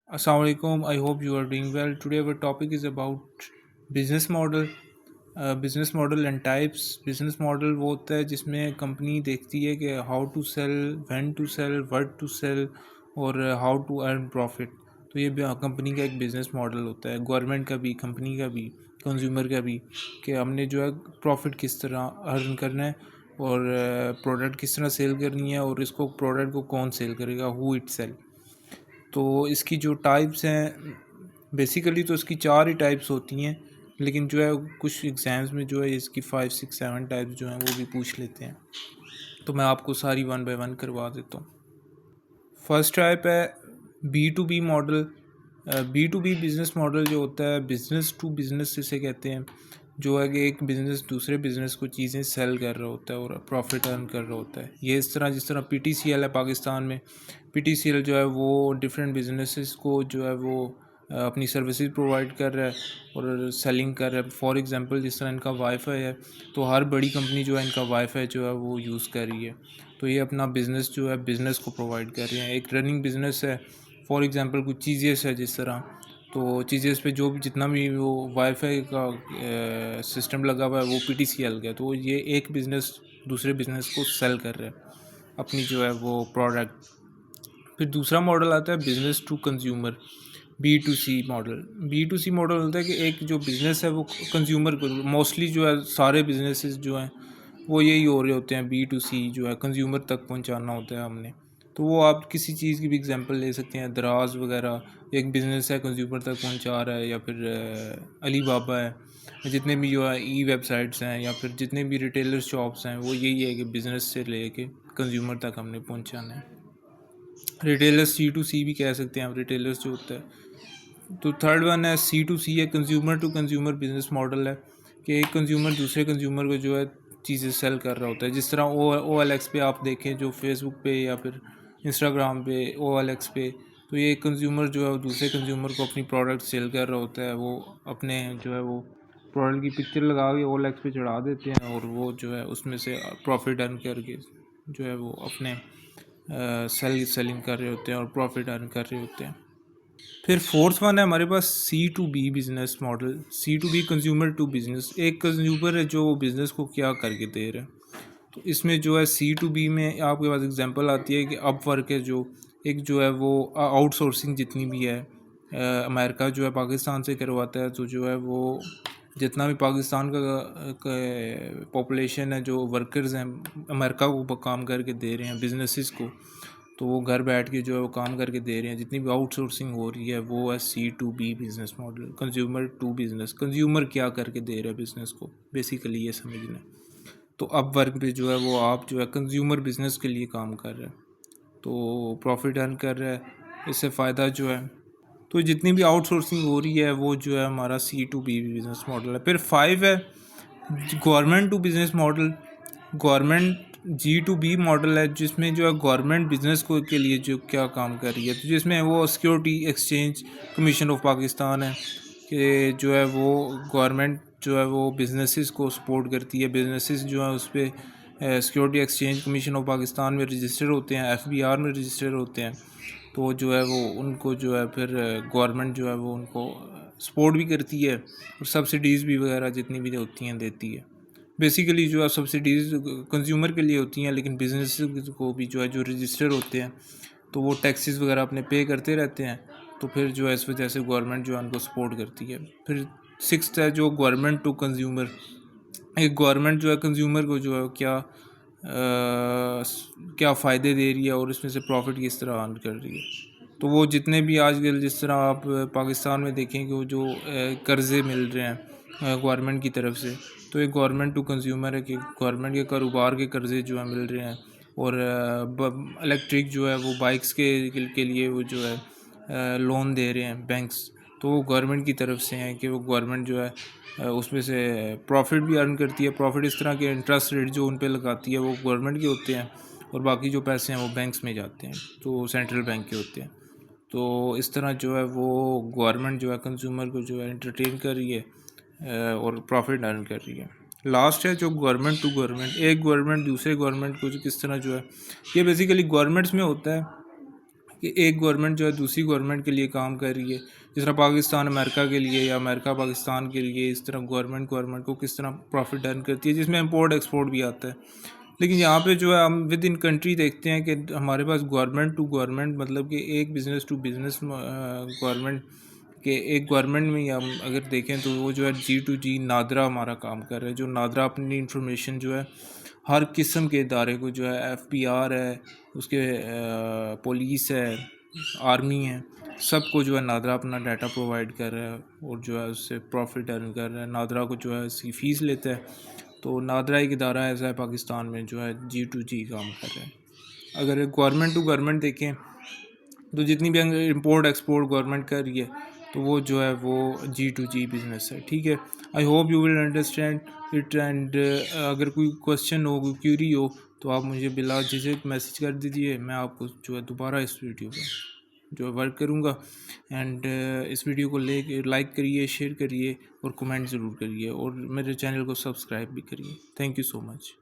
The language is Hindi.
Assalamualaikum. I hope you are doing well. Today our topic is about business model. Business model and types. Business model वो होता है जिसमें कंपनी देखती है कि how to sell, when to sell, what to sell और हाउ टू अर्न प्रॉफिट. तो ये कंपनी का एक बिज़नेस मॉडल होता है, गवर्नमेंट का भी, कंपनी का भी, कंज्यूमर का भी, कि हमने जो है प्रॉफिट किस तरह अर्न करना है और प्रोडक्ट किस तरह सेल करनी है और इसको प्रोडक्ट को कौन सेल करेगा, हु इट सेल. तो इसकी जो टाइप्स हैं, बेसिकली तो इसकी चार ही टाइप्स होती हैं, लेकिन जो है कुछ एग्ज़ाम्स में जो है इसकी 5 6 7 टाइप्स जो हैं वो भी पूछ लेते हैं. तो मैं आपको सारी वन बाय वन करवा देता हूँ. फर्स्ट टाइप है B to B model. B to B business model जो होता है, बिज़नेस टू बिज़नेस इसे कहते हैं, जो है कि एक बिज़नेस दूसरे बिज़नेस को चीज़ें सेल कर रहा होता है और प्रॉफिट अर्न कर रहा होता है. ये इस तरह जिस तरह PTCL है पाकिस्तान में. PTCL जो है वो डिफरेंट बिजनेसेस को जो है वो अपनी सर्विसेज प्रोवाइड कर रहा है और सेलिंग कर रहा है. फॉर एग्जांपल जिस तरह इनका वाईफाई है, तो हर बड़ी कंपनी जो है इनका वाईफाई जो है वो यूज़ कर रही है. तो ये अपना बिज़नेस जो है बिज़नेस को प्रोवाइड कर रहे हैं. एक रनिंग बिज़नेस है. फॉर एग्जांपल कुछ चीज़ेस है जिस तरह, तो चीज़ेस पे जो भी जितना भी वो वाईफाई का सिस्टम लगा हुआ है वो PTCL का है. तो ये एक बिज़नेस दूसरे बिज़नेस को सेल कर रहा है अपनी जो है वो प्रोडक्ट. फिर दूसरा मॉडल आता है business to consumer, B2C model. B2C model होता है कि एक जो बिज़नेस है वो कंज्यूमर को, मोस्टली जो है सारे बिजनेसेस जो हैं वो यही हो रहे होते हैं. B2C जो है कंज्यूमर तक पहुंचाना होता है हमने. तो वो आप किसी चीज़ की भी एग्जांपल ले सकते हैं, दराज वगैरह एक बिज़नेस है कंज्यूमर तक पहुंचा रहा है, या फिर अली बाबा है. जितने भी जो है वेबसाइट्स हैं या फिर जितने भी रिटेलर शॉप्स हैं, वो यही है कि बिज़नेस से लेके कंज्यूमर तक हमने पहुंचाना है. रिटेलर्स C2C भी कह सकते हैं आप, रिटेलर्स जो होता है. तो थर्ड वन है C2C, है consumer to consumer business model है, कि एक कंज्यूमर दूसरे कंज्यूमर को जो है चीज़ें सेल कर रहा होता है. जिस तरह OLX पे आप देखें, जो फेसबुक पे या फिर इंस्टाग्राम पे OLX पे, तो ये एक कंज्यूमर जो है वो दूसरे कंज्यूमर को अपनी प्रोडक्ट सेल कर रहा होता है. वो अपने जो है वो प्रोडक्ट की पिक्चर लगा के OLX पे चढ़ा देते हैं और वो जो है उसमें से प्रॉफिट अर्न करके जो है वो अपने सेलिंग कर रहे होते हैं और प्रॉफिट अर्न कर रहे होते हैं. फिर फोर्थ वन है हमारे पास C2B business model. C2B consumer to business. एक कंज्यूमर है जो बिज़नेस को क्या करके दे रहा है. तो इसमें जो है C2B में आपके पास एग्जांपल आती है कि अपवर्क है, जो एक जो है वो आउटसोर्सिंग जितनी भी है, अमेरिका जो है पाकिस्तान से करवाता है. तो जो है वो जितना भी पाकिस्तान का पॉपुलेशन है, जो वर्कर्स हैं अमेरिका को काम करके दे रहे हैं बिजनेसिस को, तो वो घर बैठ के जो है वो काम करके दे रहे हैं. जितनी भी आउटसोर्सिंग हो रही है वो है C2B business model, consumer to business. Consumer क्या करके दे रहा है बिज़नेस को, बेसिकली ये समझना है. तो अब वर्क पे जो है वो आप जो है कंज्यूमर बिज़नेस के लिए काम कर रहे हैं, तो प्रॉफिट अर्न कर रहा है, इससे फ़ायदा जो है. तो जितनी भी आउटसोर्सिंग हो रही है वो जो है हमारा C2B बिज़नेस मॉडल है. फिर 5 है government to business model. Government G2B model है, जिसमें जो है गवर्नमेंट बिज़नेस को के लिए जो क्या काम कर रही है. तो जिसमें वो security exchange commission of Pakistan है, कि जो है वो गवर्नमेंट जो है वो बिज़नेसेस को सपोर्ट करती है. बिज़नेसेस जो है उस पर security exchange commission of Pakistan में रजिस्टर होते हैं, FBR में रजिस्टर होते हैं. तो जो है वो उनको जो है फिर गवर्नमेंट जो है वो उनको सपोर्ट भी करती है और सब्सिडीज़ भी वगैरह जितनी भी होती हैं देती है. बेसिकली जो है सब्सिडीज़ कंज्यूमर के लिए होती हैं, लेकिन बिजनेस को भी जो है जो रजिस्टर होते हैं, तो वो टैक्सेस वगैरह अपने पे करते रहते हैं. तो फिर जो है इस वजह से गवर्नमेंट जो है उनको सपोर्ट करती है. फिर सिक्स्थ है जो गवर्नमेंट टू कंज्यूमर. एक गवर्नमेंट जो है कंज्यूमर को जो है क्या फ़ायदे दे रही है और इसमें से प्रॉफिट किस तरह अर्न कर रही है. तो वो जितने भी आजकल जिस तरह आप पाकिस्तान में देखें कि वो जो कर्ज़े मिल रहे हैं गवर्नमेंट की तरफ से, तो एक गवर्नमेंट टू कंज्यूमर है कि गवर्नमेंट के कारोबार के कर्ज़े जो है मिल रहे हैं. और इलेक्ट्रिक जो है वो बाइक्स के लिए वो जो है लोन दे रहे हैं बैंक्स. तो वो गवर्नमेंट की तरफ से हैं कि वो गवर्नमेंट जो है उसमें से प्रॉफिट भी अर्न करती है. प्रॉफिट इस तरह के इंटरेस्ट रेट जो उन पे लगाती है वो गवर्नमेंट के होते हैं, और बाकी जो पैसे हैं वो बैंक्स में जाते हैं, तो सेंट्रल बैंक के होते हैं. तो इस तरह जो है वो गवर्नमेंट जो है कंज्यूमर को जो है एंटरटेन कर रही है और प्रॉफिट अर्न कर रही है. लास्ट है जो गवर्नमेंट टू गवर्नमेंट. एक गवर्नमेंट दूसरे गवर्नमेंट को जो किस तरह जो है, ये बेसिकली गवर्नमेंट्स में होता है कि एक गवर्नमेंट जो है दूसरी गवर्नमेंट के लिए काम कर रही है, जिस तरह पाकिस्तान अमेरिका के लिए या अमेरिका पाकिस्तान के लिए, इस तरह गवर्नमेंट को किस तरह प्रॉफिट अर्न करती है, जिसमें इंपोर्ट एक्सपोर्ट भी आता है। लेकिन यहाँ पे जो है हम विद इन कंट्री देखते हैं कि हमारे पास गवर्नमेंट टू गवर्नमेंट, मतलब कि एक बिज़नेस टू बिज़नेस गवर्नमेंट के एक गवर्नमेंट में ही हम अगर देखें तो वो जो है G2G नादरा हमारा काम कर रहा है। जो नादरा अपनी इंफॉर्मेशन जो है हर किस्म के इदारे को, जो है FBR है, उसके पुलिस है, आर्मी है, सबको जो है नादरा अपना डाटा प्रोवाइड कर रहा है और जो है उससे प्रॉफिट अर्न कर रहा है। नादरा को जो है उसकी फ़ीस लेता है। तो नादरा एक इदारा ऐसा है पाकिस्तान में जो है G2G काम कर रहा है। अगर गवर्नमेंट टू गवर्नमेंट देखें तो जितनी भी इंपोर्ट एक्सपोर्ट गवर्नमेंट कर रही है तो वो जो है वो G2G बिज़नेस है। ठीक है, I hope you will understand it. And अगर कोई क्वेश्चन हो, कोई क्यूरी हो, तो आप मुझे बिला झिझक मैसेज कर दीजिए। मैं आपको जो है दोबारा इस वीडियो पर जो है वर्क करूँगा। एंड इस वीडियो को लाइक करिए, शेयर करिए और कमेंट ज़रूर करिए और मेरे चैनल को सब्सक्राइब भी करिए। Thank you so much.